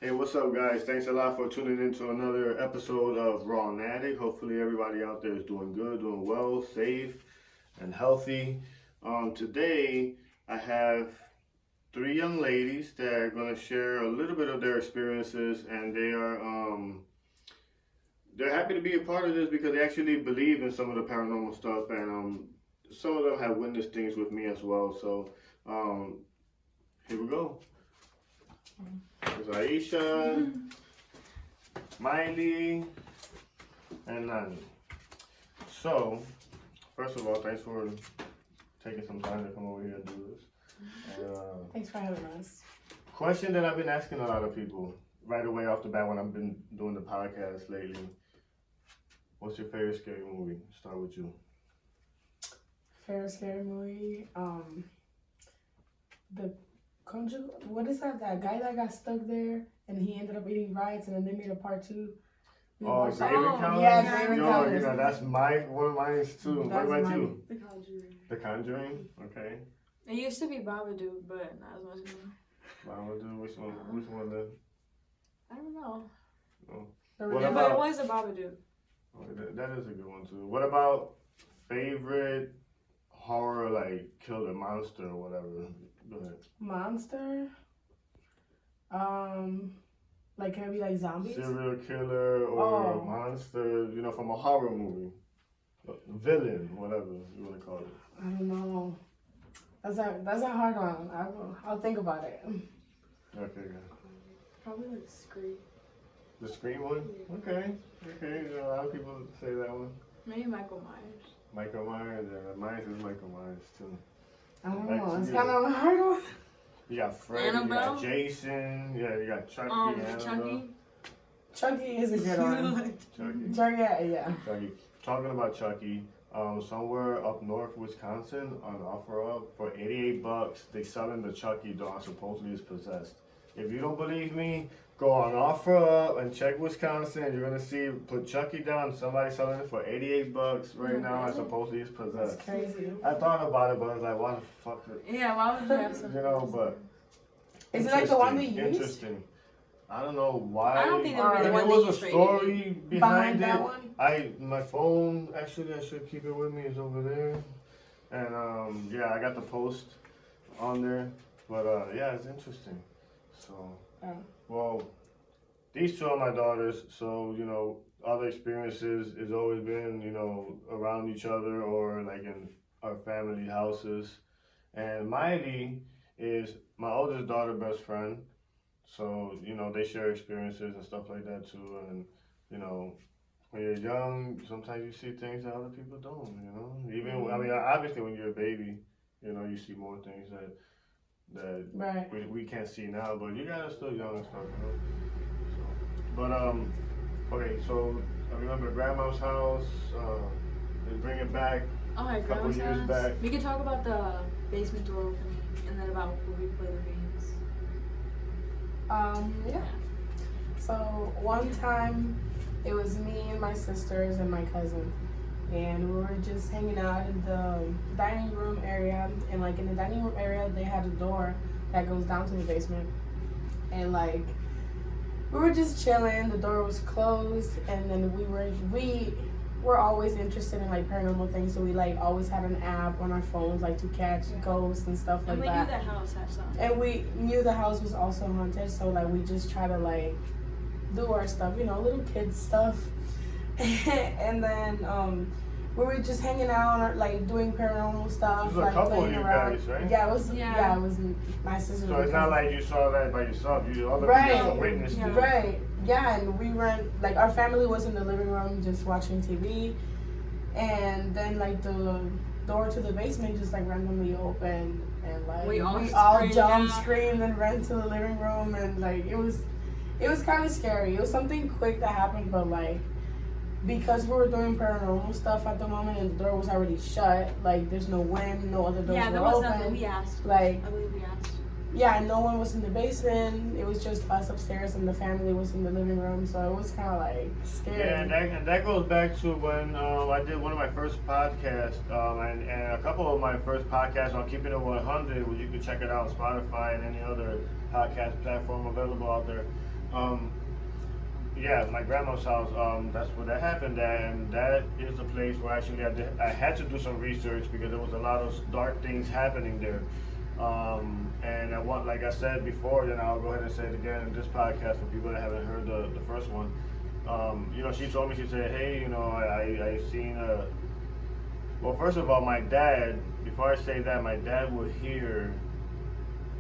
Hey, what's up, guys? Thanks a lot for tuning in to another episode of RAW-NATIK. Hopefully, everybody out there is doing good, doing well, safe, and healthy. Today, I have three young ladies that are going to share a little bit of their experiences, and they're happy to be a part of this because they actually believe in some of the paranormal stuff, and some of them have witnessed things with me as well. So, here we go. There's Aisha, Miley, and Nani. So, first of all, thanks for taking some time to come over here and do this. Thanks for having us. Question that I've been asking a lot of people right away off the bat when I've been doing the podcast lately. What's your favorite scary movie? Start with you. Favorite scary movie? The Conjure. What is that? That guy that got stuck there and he ended up eating riots and then they made a part 2. Oh, Grave Encounters? Yeah, Grave Encounters. You know, that's one of mine too. What about you? The Conjuring. The Conjuring? Okay. It used to be Babadook, but not as much anymore. Babadook, which one then? I don't know. Oh. What Yeah, about, but it was a Babadook. Oh, that is a good one too. What about favorite horror, like killer, monster, or whatever? Go ahead. Monster? Like can it be like zombies? Serial killer or monster, you know, from a horror movie. Villain, whatever you want to call it. I don't know. That's a hard one. I'll think about it. Okay, good. Probably like Scream. The Scream one? Okay. You know, a lot of people say that one. Maybe Michael Myers. Michael Myers, yeah. Mine is Michael Myers too. I don't Back know. to It's you. kind of a hard one. You got Freddy, you Annabelle? got Jason, yeah, you got Chucky, Annabelle. Chucky. Chucky is a good one. Chucky. Yeah. Chucky. Talking about Chucky, somewhere up north Wisconsin on OfferUp for $88, they selling the Chucky doll supposedly is possessed. If you don't believe me, go on OfferUp and check Wisconsin. You're gonna see put Chucky down. Somebody selling it for $88 right now, and supposedly it's possessed. That's crazy. I thought about it, but I was like, why the fuck? Yeah, why would you have something? You know, but Is it like the one they used? Interesting. I don't know why. I don't think that would be the one there they was a used story behind that it. one? My phone, actually, I should keep it with me, is over there. And yeah, I got the post on there. But yeah, it's interesting. So, well, these two are my daughters. So, you know, other experiences has always been, you know, around each other or like in our family houses. And Miley is my oldest daughter, best friend. So, you know, they share experiences and stuff like that too. And, you know, when you're young, sometimes you see things that other people don't, you know. Even, I mean, obviously when you're a baby, you know, you see more things that Right. we can't see now. But you guys are still young and stuff, you know. So, but, okay, so I remember Grandma's house, they bring it back Oh my a couple Grandma's years house. back. We could talk about the basement door opening and then about where we play the games. Yeah. So one time, it was me and my sisters and my cousin, and we were just hanging out in the dining room area. And like in the dining room area, they had a door that goes down to the basement. And like we were just chilling. The door was closed, and then we were always interested in like paranormal things. So we like always had an app on our phones like to catch ghosts and stuff like And we that. knew that house had something. And we knew the house was also haunted, so like we just try to like do our stuff, you know, little kid stuff. And then we were just hanging out, like doing paranormal stuff, There's a like couple of playing you around. guys, right? Yeah, it was. Yeah. Yeah, it was my sister. So it's not like you saw that by yourself. You other Right. people witnessed it. Right. Yeah, and we were like our family was in the living room just watching TV, and then like the door to the basement just like randomly opened, and like We all jumped, out. screamed, and ran to the living room, and like it was kind of scary. It was something quick that happened, but like because we were doing paranormal stuff at the moment and the door was already shut, like there's no wind, no other doors Yeah, were there was open. nothing. We asked. Like I believe we asked. yeah, no one was in the basement. It was just us upstairs, and the family was in the living room. So it was kind of like scary. Yeah, and that goes back to when I did one of my first podcasts, and a couple of my first podcasts on Keeping It 100, which you can check it out on Spotify and any other podcast platform available out there. Yeah, my grandma's house. That's where that happened at, and that is the place where actually I had to do some research because there was a lot of dark things happening there. And I want, like I said before, then I'll go ahead and say it again in this podcast for people that haven't heard the first one. You know, she told me, she said, hey, you know, I seen a. Well, first of all, my dad. Before I say that, my dad would hear,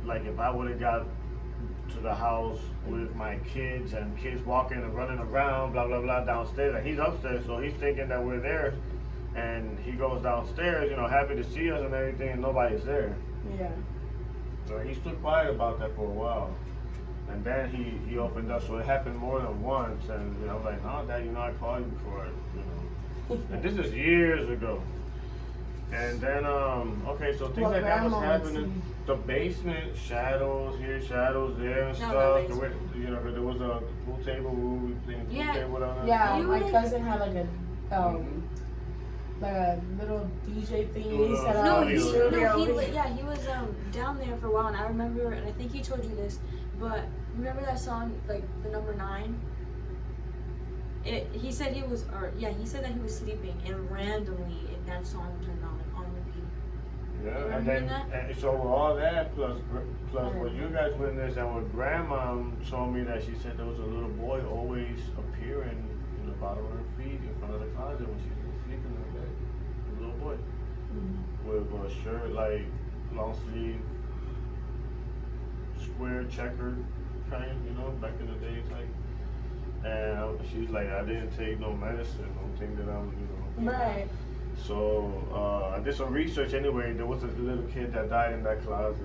like, if I would have got to the house with my kids and kids walking and running around, blah blah blah, downstairs. And he's upstairs, so he's thinking that we're there. And he goes downstairs, you know, happy to see us and everything, and nobody's there. Yeah. So he stood quiet about that for a while. And then he opened up, so it happened more than once. And you know, I was like, no, Dad, you know, I called you before, you know. And this is years ago. And then, okay, so things like that was happening. The basement, shadows here, shadows there, and stuff. You know, there was a pool table. We were playing pool table down there. Yeah, my cousin had like a little DJ thing. He set up he was down there for a while, and I remember, and I think he told you this, but remember that song, like the number 9? He said he said that he was sleeping, and randomly that song turned on, like on repeat. Yeah, and then so with all that plus what you guys witnessed, and what Grandma told me that she said there was a little boy always appearing in the bottom of her feet in front of the closet when she was sleeping in the bed. A little boy with a shirt like long sleeve, square checkered kind, you know, back in the day type. And she's like, I didn't take no medicine. Don't think that I'm, you know. Right. So I did some research anyway. There was a little kid that died in that closet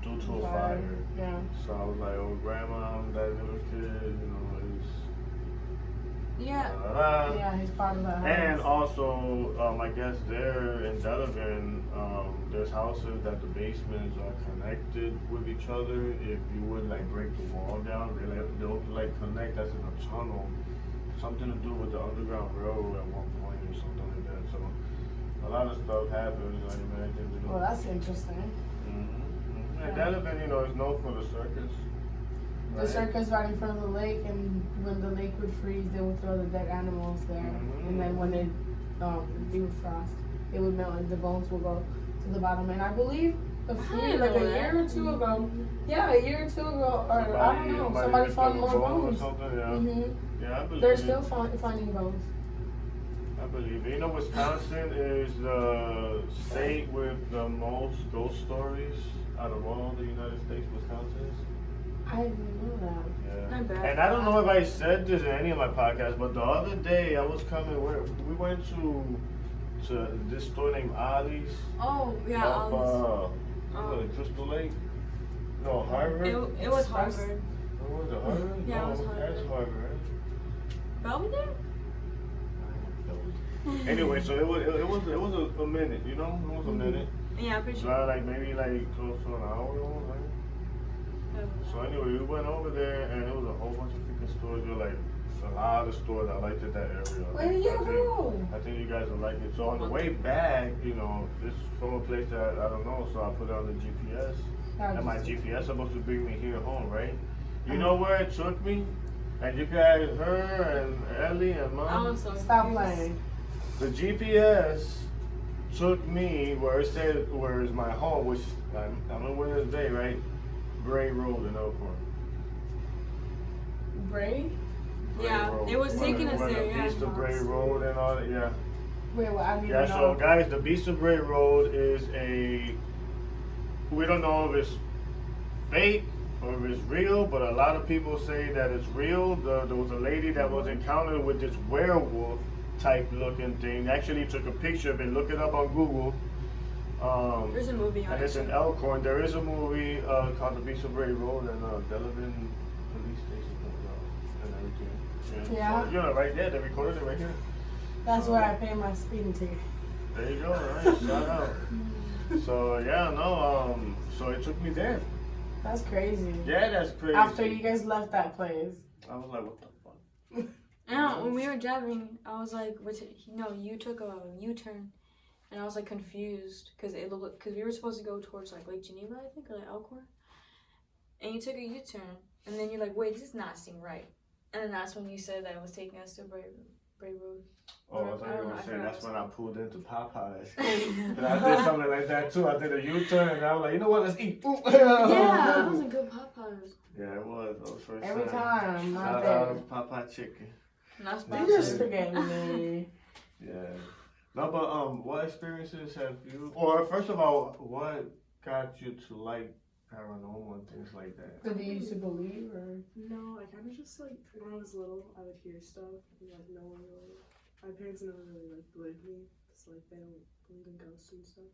due to a fire. Yeah. So I was like, oh, Grandma, that little kid, you know, is. Yeah, he's part of that house. And also, I guess there in Delavan, there's houses that the basements are connected with each other. If you would like break the wall down, they'll like connect as in a tunnel. Something to do with the Underground Railroad at one point or something like that. So a lot of stuff happens, I imagine. You know. Well, that's interesting. And Delavan, you know, is known for the circus. The circus right in front of the lake, and when the lake would freeze, they would throw the dead animals there. And then when it would frost, it would melt and the bones would go to the bottom. And I believe a year or two ago, or I don't know, somebody found more bones. Yeah, I believe they're still finding bones. I believe it. You know, Wisconsin is the state with the most ghost stories out of all the United States. Wisconsin is. I didn't know that. Yeah. And I don't know if I said this in any of my podcasts, but the other day I was coming. We went to this store named Ollie's. Oh yeah, Ollie's. Crystal Lake. No, Harvard. It was Harvard. Oh, was it Harvard? Yeah, no, it was Harvard. That's Harvard. Belvedere? Anyway, so it was a minute, you know, it was a minute. Yeah, I'm pretty sure. Like maybe like close to an hour, right? So anyway, we went over there and it was a whole bunch of freaking stores. There were like a lot of stores. I liked it, that area. Where did you go? I think you guys will like it. So on the way back, you know, it's from a place that I don't know, so I put it on the GPS. And my GPS supposed to bring me here home, right? You know where it took me? And you guys, her and Ellie and Mom. Stop playing. The GPS took me where it said where is my home, which I'm in Wednesday, right? Bray Road in Elkhorn. Bray? Yeah, Road. it was taking us there, yeah. Beast of Bray Road and all that, yeah. Wait, well, I don't Yeah, know. so guys, the Beast of Bray Road is we don't know if it's fake or if it's real, but a lot of people say that it's real. There was a lady that was encountered with this werewolf type looking thing. Actually took a picture of it. Look it up on Google. There's a movie on it. And it's in Elkhorn. There is a movie called The Beast of Bray Road, and Delavan Police Station and everything. Yeah. So, you know, right there, they recorded it right here. That's where I pay my speeding ticket. There you go, right? Shout out. So yeah, no, so it took me there. That's crazy. Yeah, that's crazy. After you guys left that place. I was like, what the fuck? And when we were driving, I was like, you took a U-turn. And I was like confused because we were supposed to go towards like Lake Geneva, I think, or like Elkhorn. and you took a U-turn, and then you're like, wait, this does not seem right. And then that's when you said that it was taking us to Brave Road. Oh, I thought you were I gonna say forgot that's what when I it's pulled into Popeyes. And I did something like that too. I did a U-turn and I was like, you know what, let's eat. Yeah, that was a good Popeyes. Yeah, it was. That was first Every time. Shout out Popeye chicken. Not They just sponsored. forget me. Yeah. No, but what experiences have you? Or first of all, what got you to like paranormal and things like that? Did you used to believe or? No, I kind of just like when I was little, I would hear stuff and like no one really. My parents never really like believed me because like they don't believe in ghosts and stuff.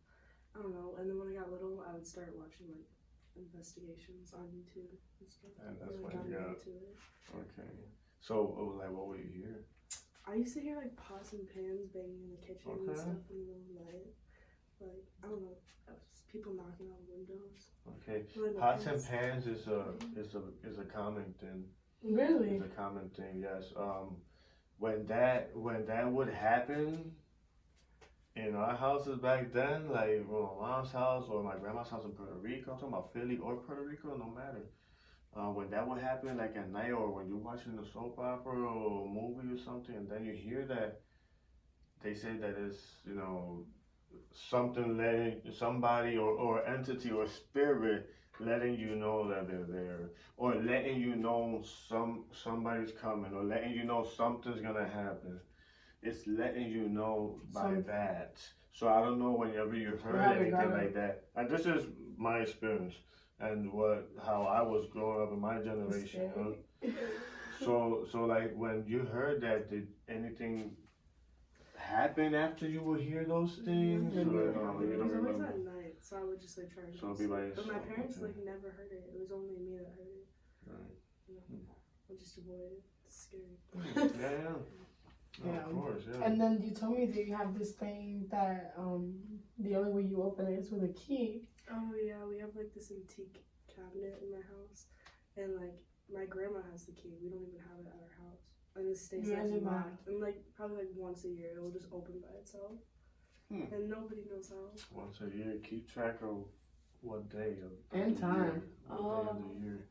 I don't know. And then when I got little, I would start watching like investigations on YouTube and stuff. And that's really when you got into it. okay. So like, what would you hear? I used to hear like pots and pans banging in the kitchen and Okay. stuff in the middle of the night. Like I don't know, people knocking on windows. Okay. Like, my Pots and parents- pans is a common thing. Really? It's a common thing, yes. When that would happen in our houses back then, like my mom's house or my grandma's house in Puerto Rico, I'm talking about Philly or Puerto Rico, no matter. When that would happen, like at night or when you're watching a soap opera or a movie or something, and then you hear that, they say that it's, something letting somebody or entity or spirit letting you know that they're there, or letting you know somebody's coming, or letting you know something's gonna happen. It's letting you know by that. So I don't know whenever you heard anything like that. And this is my experience and how I was growing up in my generation. So like when you heard that, did anything happen after you would hear those things? It Or, was you don't always remember? at night, so I would just like try and So go it'd be by sleep. But my yourself, parents okay. like never heard it. It was only me that heard it. Right. I would just avoid it. It's scary. Yeah. Yeah. Of course, yeah. And then you told me that you have this thing that the only way you open it is with a key. Oh yeah, we have like this antique cabinet in my house, and like my grandma has the key. We don't even have it at our house, and it stays like Imagine that. locked. And like probably like once a year, it will just open by itself, and nobody knows how. Once a year, keep track of what day of And the time. year, what day of the year.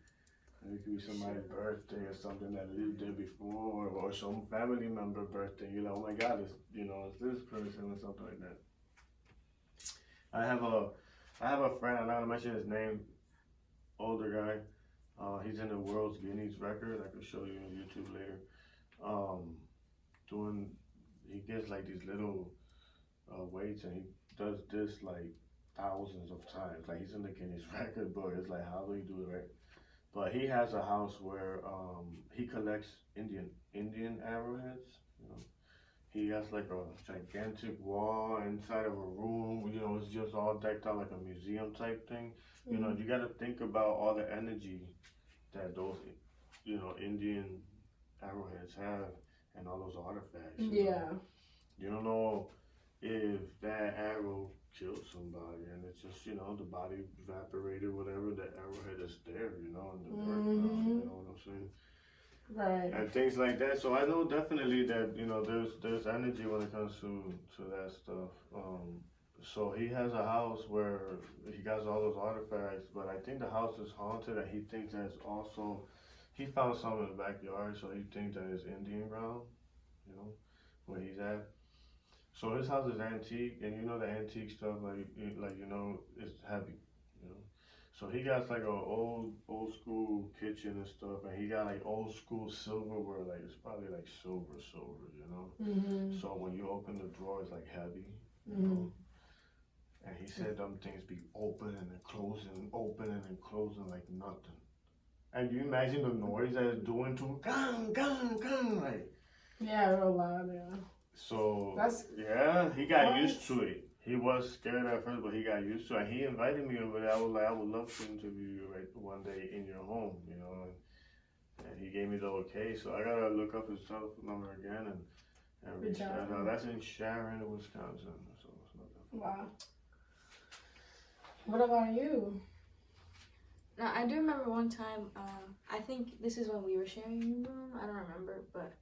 And it could be somebody's birthday or something that lived there before, or some family member birthday. You're like, oh my God, it's this person or something like that. I have a friend. I'm not gonna mention his name. Older guy. He's in the world's Guinness record. I can show you on YouTube later. He gets like these little weights, and he does this like thousands of times. Like he's in the Guinness record book. It's like, how do you do it right? But he has a house where he collects Indian arrowheads. He has like a gigantic wall inside of a room. It's just all decked out like a museum type thing. You got to think about all the energy that those, Indian arrowheads have and all those artifacts. You don't know if that arrow killed somebody and it's just, the body evaporated, whatever, the arrowhead is there, in the background, you know what I'm saying? Right. And things like that. So I know definitely that, there's energy when it comes to that stuff. So he has a house where he got all those artifacts, but I think the house is haunted, and he thinks that it's also, he found some in the backyard, so he thinks that it's Indian ground, where he's at. So his house is antique, and the antique stuff, it's heavy, So he got like a old school kitchen and stuff, and he got like old school silverware, like it's probably like silver, So when you open the drawer, it's like heavy, And he said them things be opening and closing like nothing. And you imagine the noise that it's doing to gang, like. Yeah, real loud, yeah. So he got used to it. He was scared at first, but he got used to it. And he invited me over there. I was like, I would love to interview you one day in your home, And he gave me the okay. So I gotta look up his telephone number again and reach that out. That's in Sharon, Wisconsin. So it's not that far. Wow. What about you? Now, I do remember one time, I think this is when we were sharing a room. I don't remember, but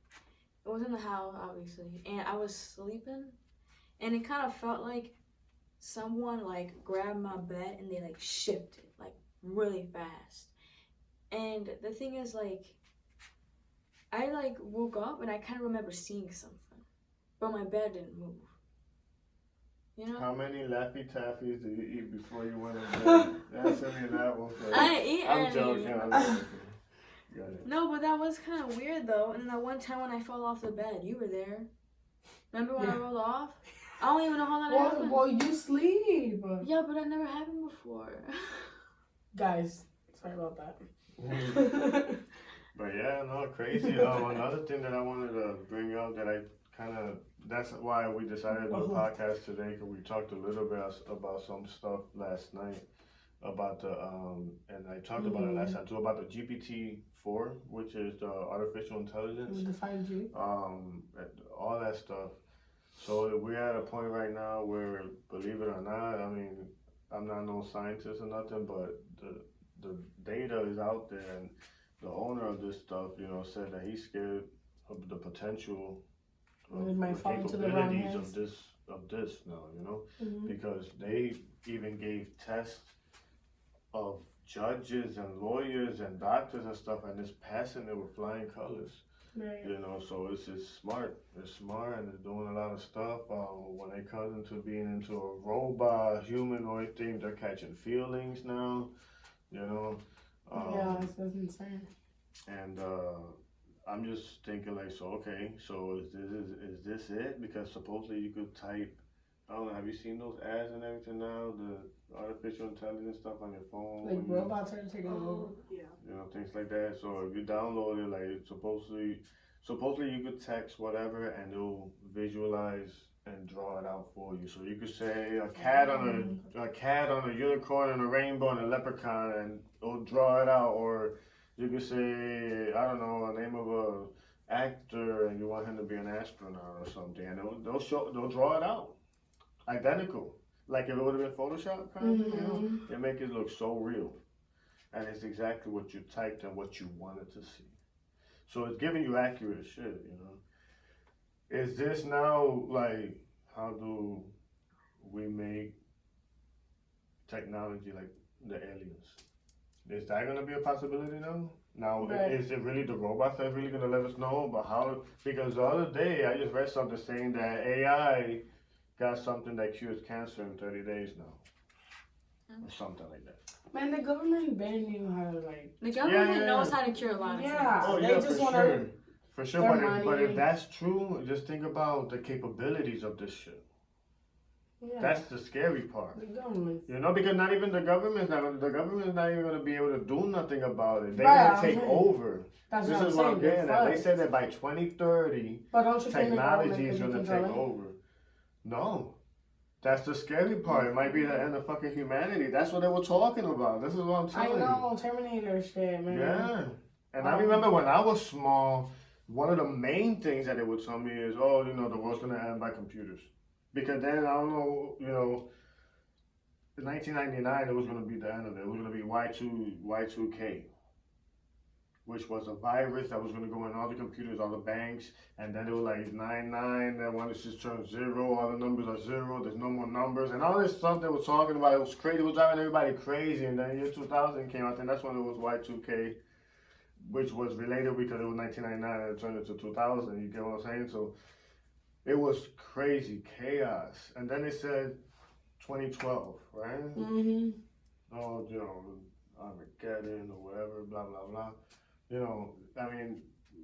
it was in the house, obviously. And I was sleeping, and it kind of felt like someone, like, grabbed my bed and they, like, shifted, like, really fast. And the thing is, like, I like woke up and I kind of remember seeing something, but my bed didn't move. You know? How many Laffy Taffies did you eat before you went to bed? Answer me that one first. I didn't eat I'm any. joking. I'm joking. Got it. No, but that was kind of weird though. And then that one time when I fell off the bed, you were there. Remember when I rolled off? I don't even know how that happened. Well, you sleep. Yeah, but that never happened before. Guys, sorry about that. But yeah, no, crazy. Another thing that I wanted to bring up that I kind of, that's why we decided to do a podcast today, because we talked a little bit about some stuff last night about the, and I talked about it last time too, about the GPT-4, which is the artificial intelligence. The 5G. All that stuff. So we're at a point right now where, believe it or not, I mean, I'm not no scientist or nothing, but the data is out there, and the owner of this stuff, you know, said that he's scared of the potential of It might the fall into the wrong capabilities hands. of this now, you know, because they even gave tests of judges and lawyers and doctors and stuff, and it's passing it with flying colors. Right. You know, so it's smart. It's smart, and it's doing a lot of stuff. When it comes into being into a robot, humanoid thing, they're catching feelings now. You know. Yeah, that's insane. And I'm just thinking like, so okay, so is this it? Because supposedly you could type. I don't know. Have you seen those ads and everything now? The artificial intelligence stuff on your phone. Like robots are taking over. Yeah. You know, things like that. So if you download it, like supposedly you could text whatever, and it'll visualize and draw it out for you. So you could say a cat on a unicorn and a rainbow and a leprechaun, and it'll draw it out. Or you could say, I don't know, a name of a actor, and you want him to be an astronaut or something, and they'll draw it out, identical, like if it would have been Photoshop kind of thing. You know, they make it look so real. And it's exactly what you typed and what you wanted to see. So it's giving you accurate shit, you know. Is this now, like, how do we make technology like the aliens? Is that going to be a possibility now? Now, is it really the robots that's really going to let us know? But how? Because the other day, I just read something saying that AI got something that cures cancer in 30 days now. Or something like that. Man, the government barely knew how to, like... The government knows how to cure a lot of things. Oh, they yeah, just for want sure. to... For sure, but if that's true, just think about the capabilities of this shit. Yeah. That's the scary part. The government. You know, because not even the government's not even going to be able to do nothing about it. They're Right, going to take over. That's This what is I'm what I'm saying. getting at. They said that by 2030, but don't you think technology is going to take over. No. That's the scary part. It might be the end of fucking humanity. That's what they were talking about. This is what I'm telling you. I know, Terminator shit, man. Yeah. And I remember when I was small, one of the main things that they would tell me is, oh, you know, the world's going to end by computers. Because then, I don't know, you know, in 1999, it was going to be the end of it. It was going to be Y2K, which was a virus that was going to go in all the computers, all the banks, and then it was like 99, then when it's just turned 0, all the numbers are 0, there's no more numbers, and all this stuff they were talking about, it was crazy, it was driving everybody crazy, and then year 2000 came out, and that's when it was Y2K, which was related because it was 1999 and it turned into 2000, you get what I'm saying? So it was crazy chaos, and then they said 2012, right? Mm-hmm. Oh, you know, Armageddon or whatever, blah, blah, blah. You know, I mean,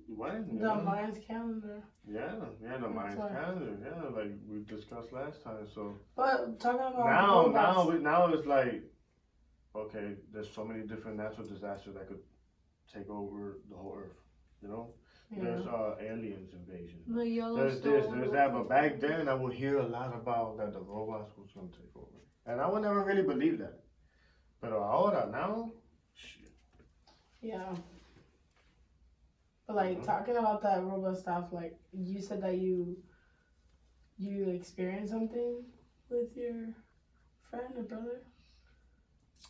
when? The Mayans calendar. Yeah, the Mayans calendar. Yeah, like we discussed last time. So, but talking about now it's like, okay, there's so many different natural disasters that could take over the whole earth. You know, there's aliens invasion. There's this, there's that. But back then, I would hear a lot about that the robots was gonna take over, and I would never really believe that. But ahora now, shit. Yeah. But like talking about that robot stuff, like you said that you experienced something with your friend or brother.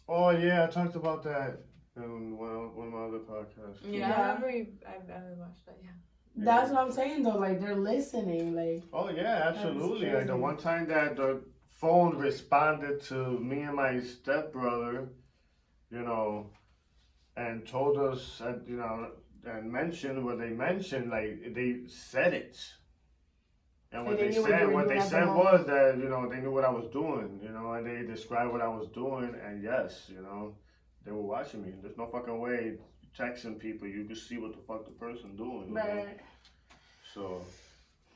Oh yeah, I talked about that in one of my other podcasts. Yeah, I remember I've watched that. Yeah. That's what I'm saying though. Like they're listening. Like. Oh yeah, absolutely. Like the one time that the phone responded to me and my stepbrother, you know, and told us, you know, and mentioned what they mentioned, like they said it. And what They they knew what you said, were what doing they at the said moment. was that, you know, they knew what I was doing, you know, and they described what I was doing, and yes, you know, they were watching me. There's no fucking way texting people, you could see what the fuck the person doing, you know? Right. So,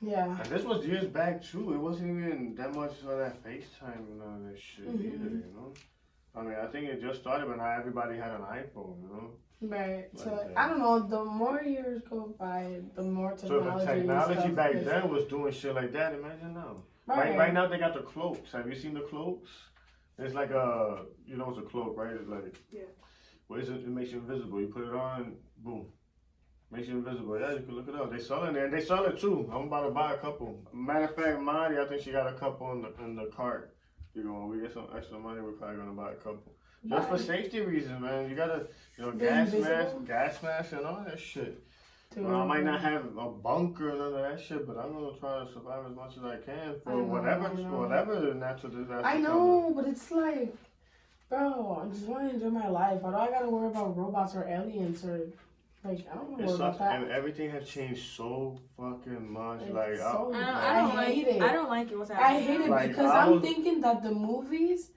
Yeah. and this was years back too. It wasn't even that much of that FaceTime and all that shit either, you know? I mean, I think it just started when not everybody had an iPhone, you know? Right. So Like, I don't know. The more years go by, the more So technology. the technology stuff back is- then was doing shit like that. Imagine now. Right. Right now they got the cloaks. Have you seen the cloaks? It's like a, you know, it's a cloak, right? It's like, Yeah. what is it? It makes you invisible. You put it on, boom, makes you invisible. Yeah, you can look it up. They sell it there, and they sell it too. I'm about to buy a couple. Matter of fact, Marty, I think she got a couple in the cart. You know, when we get some extra money, we're probably gonna buy a couple. Just for safety reasons, man. You gotta, you know, They're invisible? gas mask, and all that shit. to- Well, I might not have a bunker and none of that shit, but I'm gonna try to survive as much as I can for I know. whatever natural disaster. I know, but it's like, bro, I just want to enjoy my life. Why do I gotta worry about robots or aliens or, like, I don't want to It worry sucks, about that. and everything has changed so fucking much. It's Like, so- I hate it. I don't like it. What's I happening? hate it Like, because I I'm was- thinking that the movies,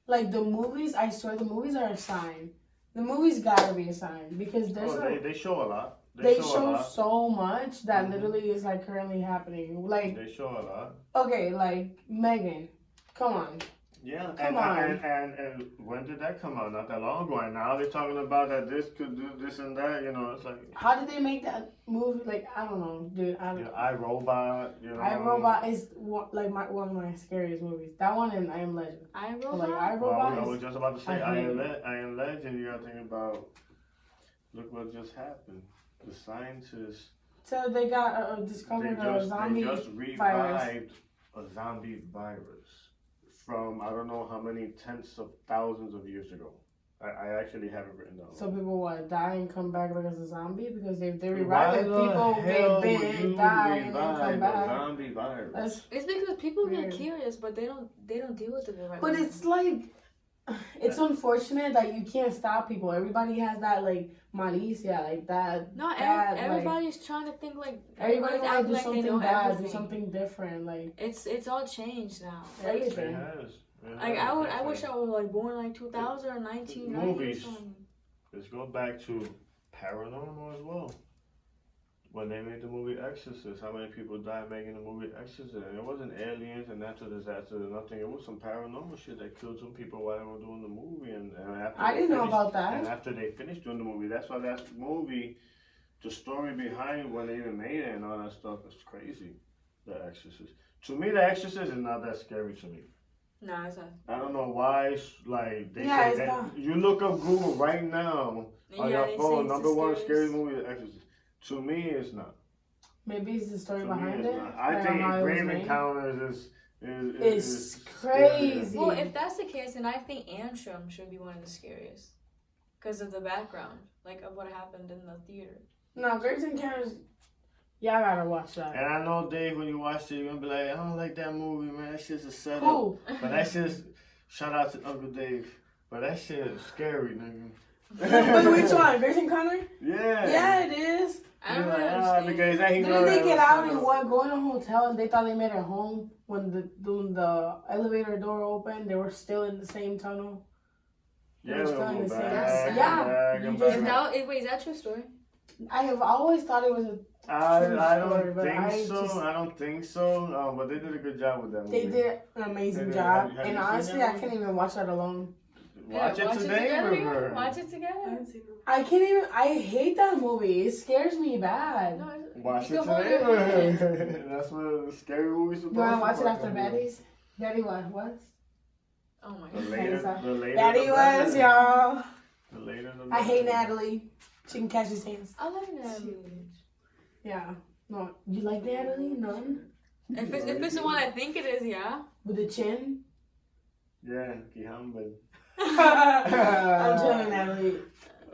I swear the movies are a sign. The movies gotta be a sign because there's they show a lot. they a show lot. so much that Mhm. literally is like currently happening. Like, They show a lot. okay, like Megan, come on. Yeah, Come and, on. and when did that come out? Not that long ago. And now they're talking about that this could do this and that. You know, it's like, How did they make that movie? Like, I don't know, dude. I don't you know, iRobot. You know, iRobot is one of my scariest movies. That one and I Am Legend. I But, wrote like that? Well, I iRobot was is. just about to say, I hate I Am Legend. You gotta think about. Look what just happened. The scientists. So they got discovered a zombie they just revived a zombie virus from I don't know how many tens of thousands of years ago. I actually have it written down. So people die and come back like as a zombie because they Why revive the people hell get would bit, you die, and then revive come a back. zombie virus? That's, It's because people Weird. get curious, but they don't deal with it the right but way. it's like, it's unfortunate that you can't stop people. Everybody has that like malicia, like that. No, bad, everybody's trying to think like Everybody want to acting do like they something know bad, everything. do something different, like It's all changed now. Like, everything. It has. like I wish I was like born like 2000 or 1990 or Movies. something. Let's go back to Paranormal as well. When they made the movie Exorcist, how many people died making the movie Exorcist? And it wasn't aliens and natural disasters or nothing. It was some paranormal shit that killed some people while they were doing the movie. And after I they didn't know finished- about that. And after they finished doing the movie, that's why that movie, the story behind when they even made it and all that stuff is crazy. The Exorcist. To me, The Exorcist is not that scary to me. No, it's not. I don't know why. Like they Yeah, say it's that, not. you look up Google right now on Yeah, your they say phone. it's the Number one scariest. scary movie, The Exorcist. To me, it's not. Maybe it's the story To behind me, it. it's not. I like think how it was Grave made. Encounters It's is crazy. Well, if that's the case, then I think Antrim should be one of the scariest because of the background, like of what happened in the theater. No, Graves and Encounters. Yeah, I gotta watch that. And I know, Dave, when you watch it, you're gonna be like, I don't like that movie, man. That shit's a setup. Who? But that shit's, shout out to Uncle Dave. But that shit is scary, nigga. Wait, which one? Graves Encounter? Yeah. Yeah, it is. I don't You're really like, understand. because that he know Didn't that they get was out set and up. what? Go in a hotel and they thought they made it home when the elevator door opened. They were still in the same tunnel. Yeah, It was we'll still in go the same. back, Yeah. back, You and just- back. Wait, is that true story? I have always thought it was a. I True don't story, but think I so. just- I don't think so. But they did a good job with that movie. They did an amazing They did. job, Have you and seen honestly, that I movie? can't even watch that alone. Watch it today, together. River. Watch it I together. haven't seen it. I can't even. I hate that movie. It scares me bad. No, Watch you it can hold today, your hand. River. That's what the scary movie's supposed You wanna to watch it after fucking do. Baddies? Daddy was? Oh my The god. later, Sorry. the later, Daddy the was, better. y'all. The later, the I hate better. Natalie. She can catch his hands. I like Natalie. Yeah. No, you like Natalie? None? If it's the one I think it is, yeah. With the chin? Yeah, Quijamba. I'm telling Natalie.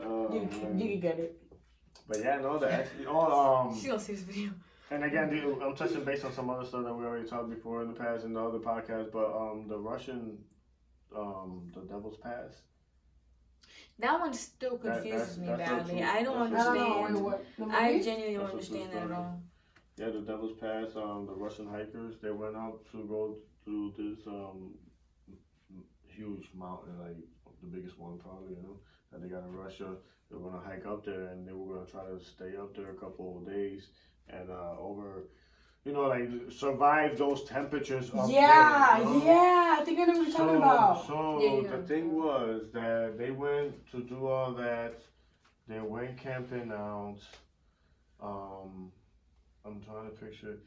Oh, You man. can get it. But yeah, no, the actually, She gonna see this video. and again, I'm touching base on some other stuff that we already talked before in the past in the other podcasts, but the Russian, the Devil's Pass. That one still confuses me that's not badly. true. I don't That's I don't know understand. what the movie? I genuinely don't That's a true understand that at story. all. Yeah, the Devil's Pass. The Russian hikers, they went up to go to this huge mountain, like the biggest one probably, that they got in Russia. They were gonna hike up there, and they were gonna try to stay up there a couple of days, and like survive those temperatures up Yeah, there. yeah, I think I know what you're talking about. So Yeah. the thing was that they went to do all that. They went camping out. I'm trying to picture.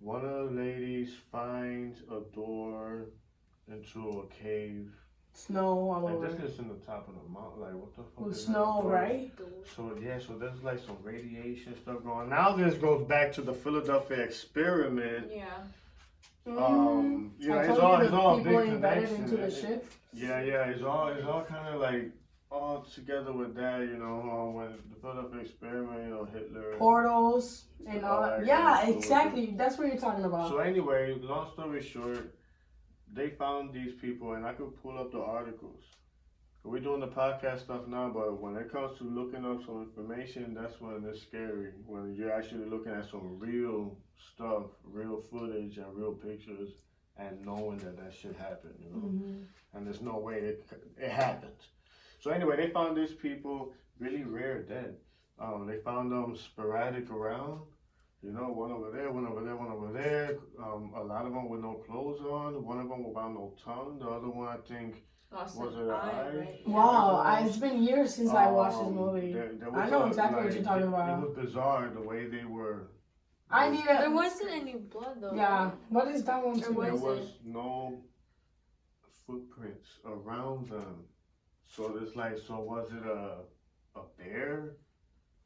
One of the ladies finds a door into a cave. Snow all Like over. this is in the top of the mountain. Like what the fuck? With is snow, that? right? So there's like some radiation stuff going. Now this goes back to the Philadelphia experiment. Yeah. I It's told you all the people big embedded connection. into the ship. Yeah, it's all kind of like all together with that. When the Philadelphia experiment, Hitler. Portals and all that. that Yeah, kind of exactly. That's what you're talking about. So anyway, long story short, they found these people, and I could pull up the articles. We're doing the podcast stuff now, but when it comes to looking up some information, that's when it's scary. When you're actually looking at some real stuff, real footage, and real pictures, and knowing that shit happened, And there's no way it happened. So anyway, they found these people really rare dead. They found them sporadic around. One over there, one over there, one over there. A lot of them with no clothes on. One of them without no tongue. The other one, I think, Lost was an it an eye, eye? right? Wow, it's been years since I watched this movie. There I was know exactly what you're talking about. It was bizarre the way they were. I need There a. wasn't any blood though. Yeah, what is that one? There too? There was was no footprints around them. So was it a bear?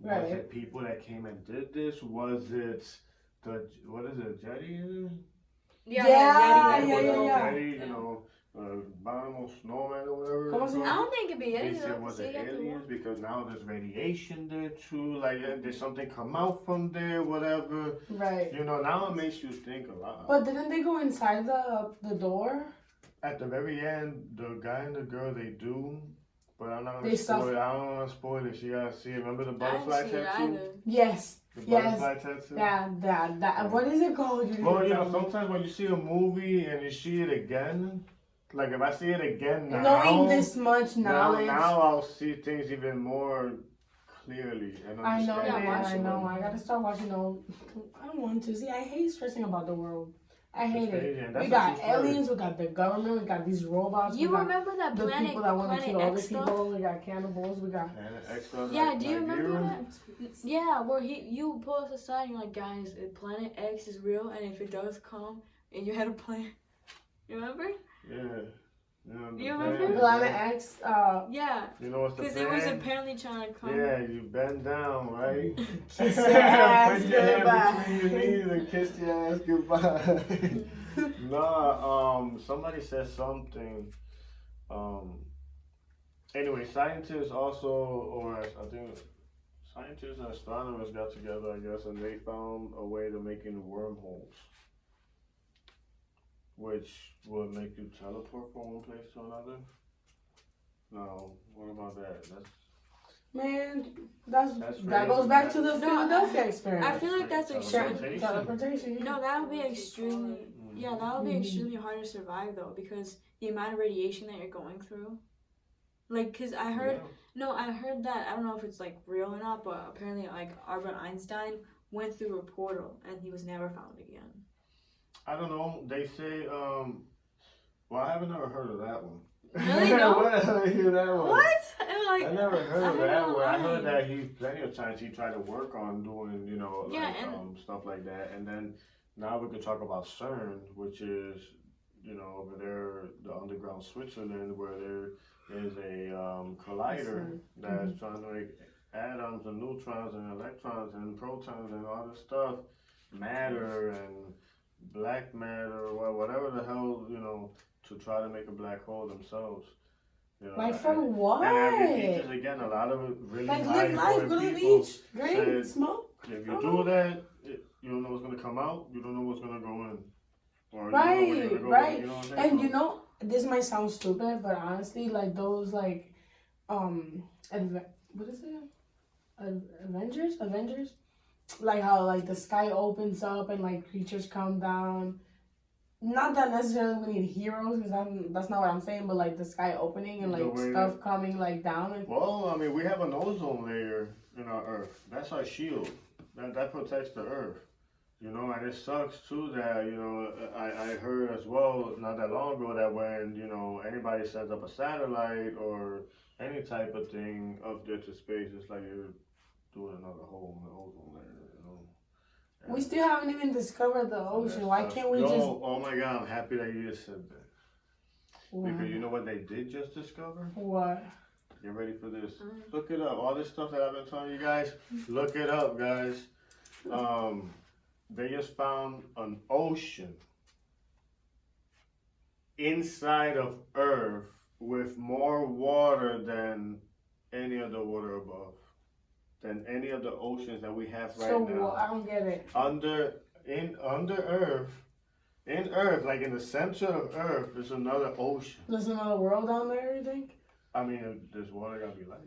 Right. Was it people that came and did this? Was it jetty? Yeah. Jetty, Bottom snowman or whatever. ¿Cómo se I llama? don't think it'd be They anything. said, was it aliens? Because now there's radiation there too. Like, did something come out from there? Whatever. Right. Now it makes you think a lot. But didn't they go inside the door? At the very end, the guy and the girl, they do. But I'm not gonna They spoil suffer. it. I don't want to spoil it. She gotta see it. Remember the I butterfly didn't see it tattoo? either. Yes. The Yes. butterfly tattoo? Yeah, that. What is it called? Well, sometimes when you see a movie and you see it again, like if I see it again now, Knowing this much knowledge. now I'll see things even more clearly and I know, understand. man. I watching know. I gotta start watching all. I don't want to. See, I hate stressing about the world. I hate It's it. crazy, and that's We a got true story. aliens. We got the government. We got these robots. You we got remember that the Planet people that want to Planet kill other X stuff? people. We got cannibals. We got. And extra, Yeah, do you remember Nigeria. that? Yeah, where you pull us aside and you're like, guys, Planet X is real, and if it does come, and you had a plan. You remember? Yeah. The You plan, remember? Planet X. Yeah, You know what's the because plan? it was apparently trying to come. Yeah, you bend down, right? Kiss your ass Put your hand goodbye. between your knees and kiss your ass goodbye. Nah, somebody said something. Anyway, scientists also, or I think scientists and astronomers got together, I guess, and they found a way to making wormholes, which would make you teleport from one place to another. Now, what about that? Man, That's that goes crazy. back to the No, Philadelphia experiment. I feel like that's Teleportation. Teleportation. No, that would be extremely. Yeah, that would be extremely hard to survive though, because the amount of radiation that you're going through. Like, cause I heard. No, I heard that. I don't know if it's like real or not, but apparently, like Albert Einstein went through a portal and he was never found again. I don't know. They say, well, I haven't never heard of that one. Really? No? Where did I hear that one? What? Like, I never heard of I that don't one. I know heard why. that he plenty of times he tried to work on doing, Yeah, and- stuff like that. And then now we could talk about CERN, which is, over there, the underground Switzerland, where there is a collider that's trying to make atoms and neutrons and electrons and protons and all this stuff, matter and black matter, whatever the hell, to try to make a black hole themselves. Like for what? And I repeat this again, a lot of it really Like high live life, go to the important people beach, drink, said, smoke. if you do that, you don't know what's gonna come out. You don't know what's gonna go in. Or you don't know where Right, you're gonna go, right. You know what I'm saying? And this might sound stupid, but honestly, like those what is it? Avengers. Like how like the sky opens up and like creatures come down. Not that necessarily we need heroes, because that's not what I'm saying. But like the sky opening and like stuff coming like down. And well, I mean, we have an ozone layer in our Earth. That's our shield. That protects the Earth. You know, and it sucks too that, you know, I heard as well not that long ago that when, you know, anybody sends up a satellite or any type of thing up there to space, it's like you're doing another hole in the ozone layer, you know. And we still haven't even discovered the ocean. Why can't we just? Oh my God, I'm happy that you just said that. Wow. Because you know what they did just discover? What? Get ready for this. Look it up. All this stuff that I've been telling you guys, look it up, guys. They just found an ocean inside of Earth with more water than any other water above, than any of the oceans that we have right now. So I don't get it. Under Earth, in Earth, like in the center of Earth, there's another ocean. There's another world down there, you think? I mean, if there's water, gotta be life.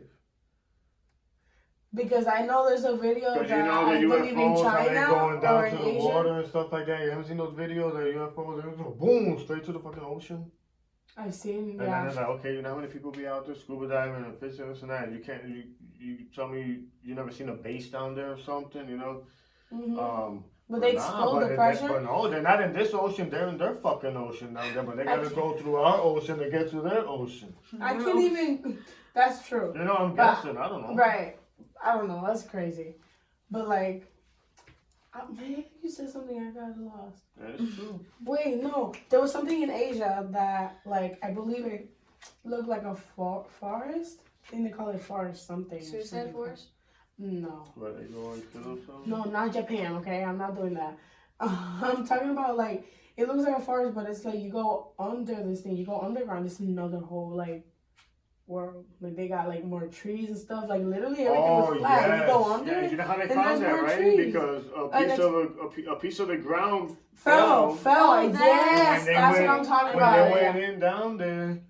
Because I know there's a video that you know I the believe in UFOs, how they China going or down in to the Asia. water and stuff like that. You haven't seen those videos of UFOs? They go boom, straight to the fucking ocean. I've seen, And then it's like, okay, you know how many people be out there scuba diving and fishing this and that? You can't, you tell me you never seen a base down there or something, you know? Mm-hmm. But they explode the pressure? But no, they're not in this ocean. They're in their fucking ocean down there. But they gotta go through our ocean to get to their ocean. I can't even, that's true. You know, I'm guessing. I don't know. Right. I don't know. That's crazy. But like, man, you said something I got lost. That's true. Wait, no. There was something in Asia that, like, I believe it looked like a forest. I think they call it forest something. Suicide forest? No. Where they go and kill themselves? No, not Japan, okay? I'm not doing that. I'm talking about, like, it looks like a forest, but it's like you go under this thing. You go underground. It's another whole, like, world. Like, they got, like, more trees and stuff. Like, literally everything was flat. Yes. You go under Yeah, you know how they and found there's that, more right? trees. Because a piece of the ground fell. Oh, Yes, that's what I'm talking about. When they went in down there,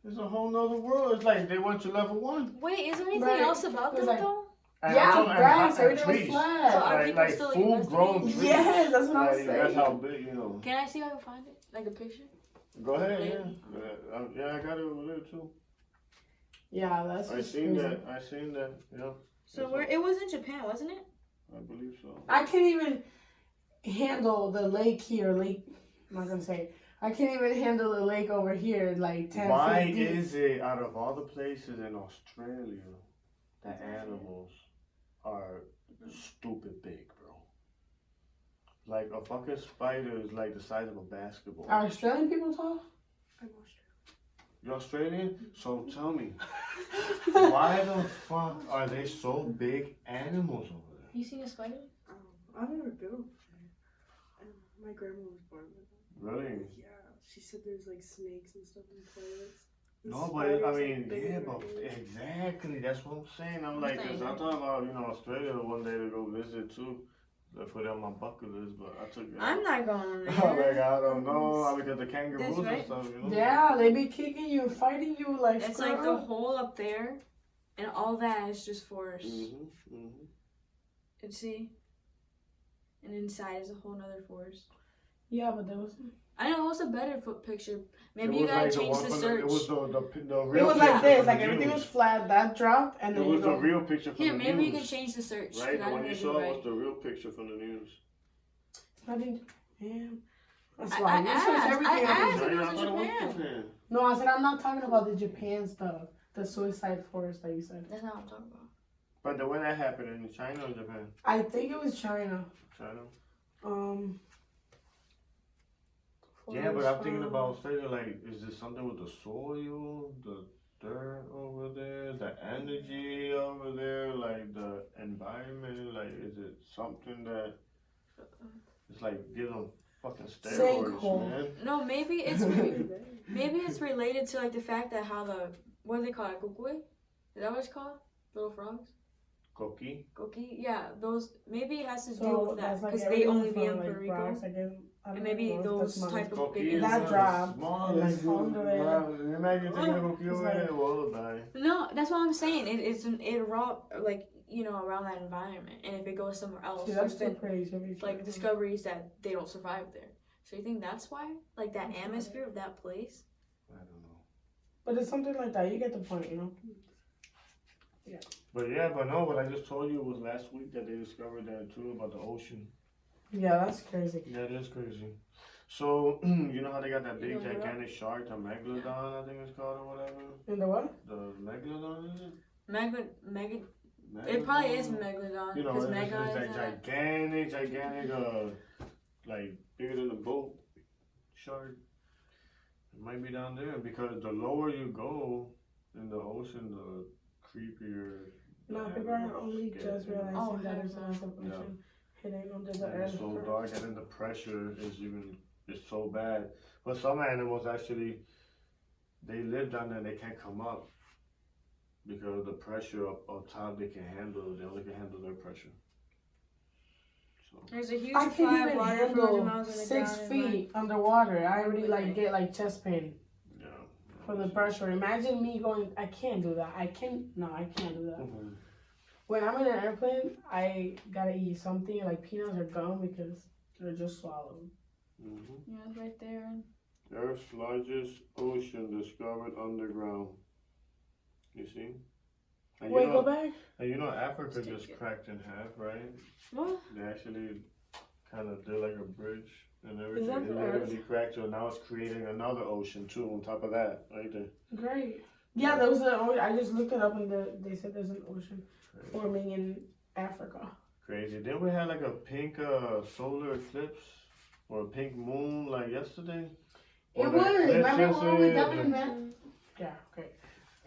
there's a whole nother world. It's like they went to level 1. Wait, is there anything Right. else about It was that like- though? And Grass, everything was trees. flat. So are people Like still full-grown investigating? trees. Yes, that's what I'm Like, saying. that's how big, you know. Can I see if I can find it? Like a picture? Go ahead, yeah. Yeah, I got it over there too. Yeah, that's I just seen crazy. that. I seen that. Yeah. So where it was in Japan, wasn't it? I believe so. I can't even handle the lake here. I'm not gonna say. I can't even handle the lake over here, like 10 Why feet deep. is it out of all the places in Australia, the animals are stupid big, bro? Like a fucking spider is like the size of a basketball. Are Australian people tall? I'm Australian. You Australian? So tell me, why the fuck are they so big animals over there? You seen a spider? I've never been over there. My grandma was born there. Really? Yeah, she said there's like snakes and stuff in the toilets. And No, but I spiders, mean, like, bigger yeah, than but regular. exactly. That's what I'm saying. I'm like, cause I'm talking about, you know, Australia one day to go visit too. I put it on my bucket list, but I took it. I'm not going I'm there. like, I don't know. I look at the kangaroos That's and right. stuff, you know. Yeah, they be kicking you, fighting you like It's like the hole up there, and all that is just forest. And see, and inside is a whole nother forest. Yeah, but there was. I know, what's a better picture? Maybe It you was gotta like change one the from search. It was the real. It was picture like this, from like the everything news. was flat. That dropped, and It then was you the go. real picture from Here, the maybe news. you can change the search. Right, 'cause I the one don't you know saw right. was the real picture from the news. I didn't. Damn. That's I why you search asked. everything. I on asked. the- it was I in thought it was Japan. Japan. No, I said I'm not talking about the Japan stuff. The suicide forest that you said. That's not what I'm talking about. But the when that happened in China or Japan? I think it was China. China. Yeah, but I'm thinking about Australia. Like, is this something with the soil, the dirt over there, the energy over there, like the environment? Like, is it something that it's like give them fucking steroids, Sinkhole. man? No, maybe it's maybe it's related to like the fact that how the what do they call it? Kukui? Is that what it's called? Little frogs? Koki. Koki? Yeah, those maybe it has to do So with that that's like because they only everything be in from, Puerto like, Rico. rocks, I guess. I And don't maybe know if those that's type of Coquillo big That insects. drop. Small And, like, as under it. Imagine taking a coquillo It's in like- it, will die. No, that's what I'm saying. It raw like around that environment, and if it goes somewhere else, See, that's there's too been crazy. like discoveries that they don't survive there. So you think that's why, like that That's atmosphere of that place? I don't know. But it's something like that. You get the point, you know. But yeah, but no, what I just told you was last week that they discovered that too about the ocean. Yeah, that's crazy. Yeah, it is crazy. So, you know how they got that big You gonna look it up? gigantic shark, the megalodon, I think it's called or whatever? In the what? The megalodon, is it? Mega. It probably is megalodon You know, because it's mega is that gigantic, like bigger than a boat shark. It might be down there because the lower you go in the ocean, the creepier. No, the people are animals only get, just you know. realizing Oh, that heck there's no. another ocean hidden under the And it's earth. so dark, and then the pressure is so bad. But some animals actually, they live down there and they can't come up because the pressure up top they can handle. They only can handle their pressure. So There's a huge I supply can't of even water 400 handle miles in the 6 ground and feet underwater. I already Really? get like chest pain yeah. from the pressure. Imagine me going. I can't do that. I can't do that. Mhm. When I'm in an airplane, I gotta eat something like peanuts or gum because they're just swallowed. Mhm. Yeah, it's right there. Earth's largest ocean discovered underground. You see? And Wait, you go know, back. and you know Africa Let's just take it. cracked in half, right? What? They actually kind of did like a bridge and everything. that It the literally cracked, so now it's creating another ocean too on top of that, right there. Great. Yeah, there was an ocean. I just looked it up and they said there's an ocean Crazy. forming in Africa. Crazy. Then we had like a pink solar eclipse or a pink moon like yesterday. Or It the was. eclipse Remember when we yesterday, done in that? Yeah, okay.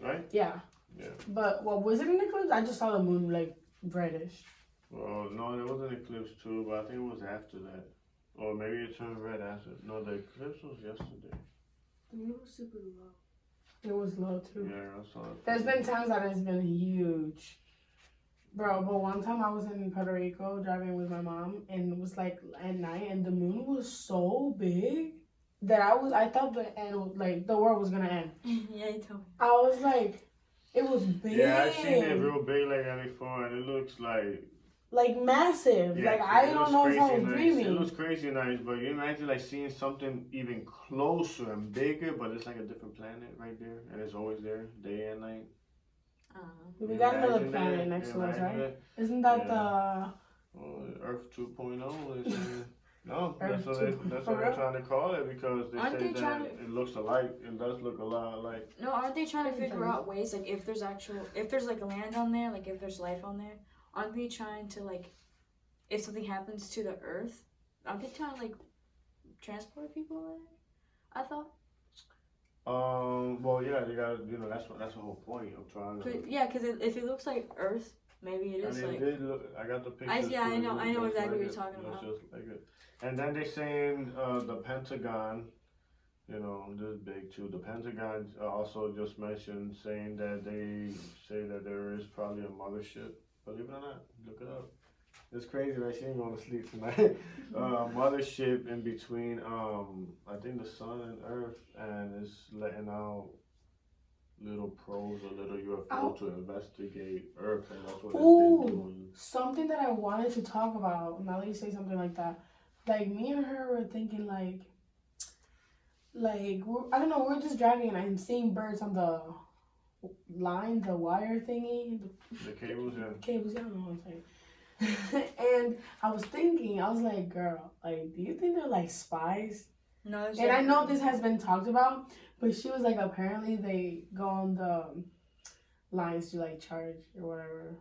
right? Yeah. Yeah. But what was it an eclipse? I just saw the moon like reddish. Well, no, there was an eclipse too, but I think it was after that. Or maybe it turned red after. No, the eclipse was yesterday. The moon was super low. It was low too. Yeah, I saw it. There's been times that it's been huge. Bro, but one time I was in Puerto Rico driving with my mom and it was like at night and the moon was so big that I thought the end, like the world was gonna end. Yeah, you told me. I was like, it was big. Yeah, I seen it real big like that before, and it looks like massive. yeah, Like I it don't looks know if I crazy was nice. dreaming. It looks crazy nice, but you imagine like seeing something even closer and bigger, but it's like a different planet right there, and it's always there, day and night. We got another Imagine planet that, next to us, imagine right? that. Isn't that Yeah. Oh, Earth 2.0 is no, Earth that's 2.0. what they're trying to call it because they Aren't say they that trying to- it looks alike. It does look a lot alike. No, aren't they trying to Pretty figure crazy. out ways like if there's like land on there, like if there's life on there, aren't they trying to like if something happens to the Earth, aren't they trying to like transport people over there? I thought. Well, yeah, they got that's the whole point of trying to. Yeah, because if it looks like Earth, maybe it And is it like. did look. I got the pictures. yeah, I too, know- it I know looks exactly what like you're it. talking It looks about. just like it. And then they're saying the Pentagon, this is big too. The Pentagon also just mentioned saying that they say that there is probably a mothership. Believe it or not, look it up. It's crazy, right? She ain't going to sleep tonight. Mothership in between, I think the sun and Earth, and it's letting out little probes or little UFO to investigate Earth, and that's what it's been doing. Something that I wanted to talk about. Now that you say something like that, like me and her were thinking like I don't know. We're just driving and I'm seeing birds on the line, the wire thingy, The cables, yeah. cables. I don't know what I'm saying. And I was thinking, I was like, girl, like, do you think they're like spies? No, there's And I know this has been talked about, but she was like, apparently they go on the lines to like charge or whatever.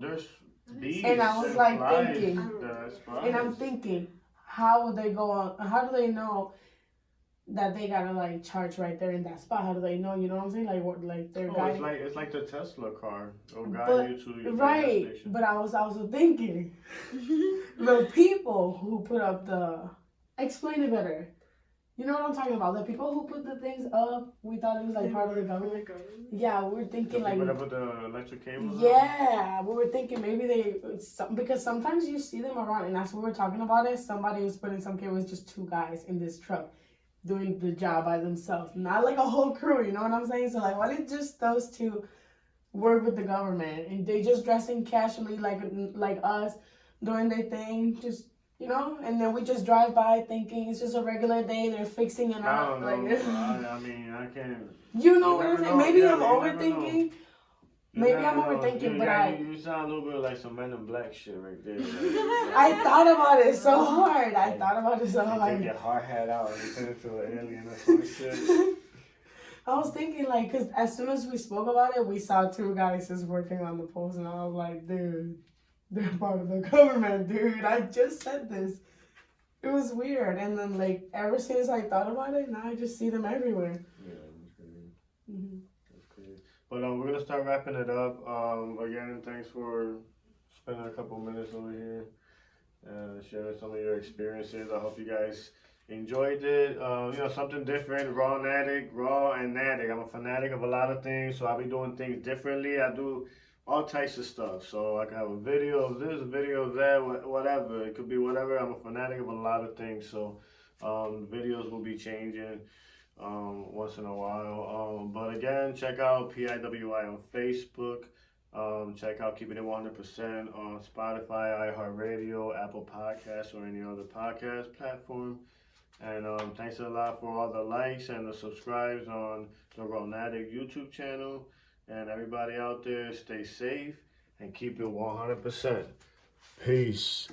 There's bees And I was like flies thinking, that are spies. and I'm thinking, how would they go on? How do they know that they gotta like charge right there in that spot? How do they know? You know what I'm saying? Like what? Like they're guiding. It's like the Tesla car. It'll guide But- you to your gas Right, station. but I was also thinking the people who put up the explain it better. You know what I'm talking about? The people who put the things up, we thought it was like part of the government. Yeah, we were thinking like. People that put the electric cables. Yeah, we were thinking maybe because sometimes you see them around, and as we were talking about it, somebody was putting some cables, just two guys in this truck doing the job by themselves, not like a whole crew. You know what I'm saying? So like, why did just those two work with the government and they just dressing casually like us, doing their thing, just. You know, and then we just drive by thinking it's just a regular day. They're fixing it up. I don't know. I mean, I can't. You know what I'm saying? Maybe I'm you overthinking. Maybe I'm overthinking, but you sound a little bit like some Men in Black shit right there. I thought about it so hard. Take your hard hat out and turn into an alien or some shit. I was thinking, like, because as soon as we spoke about it, we saw two guys just working on the poles, and I was like, dude. They're part of the government, dude. I just said this. It was weird. And then, like, ever since I thought about it, now I just see them everywhere. Yeah, that's crazy. That's crazy. But we're going to start wrapping it up. Again, thanks for spending a couple minutes over here and sharing some of your experiences. I hope you guys enjoyed it. Something different. RAW-NATIK, raw and natic. I'm a fanatic of a lot of things, so I'll be doing things differently. I do all types of stuff. So I can have a video of this, a video of that, whatever. It could be whatever. I'm a fanatic of a lot of things. So videos will be changing once in a while. But again, check out PIWI on Facebook. Check out Keeping It 100% on Spotify, iHeartRadio, Apple Podcasts, or any other podcast platform. And thanks a lot for all the likes and the subscribes on the RAW-NATIK YouTube channel. And everybody out there, stay safe and keep it 100%. Peace.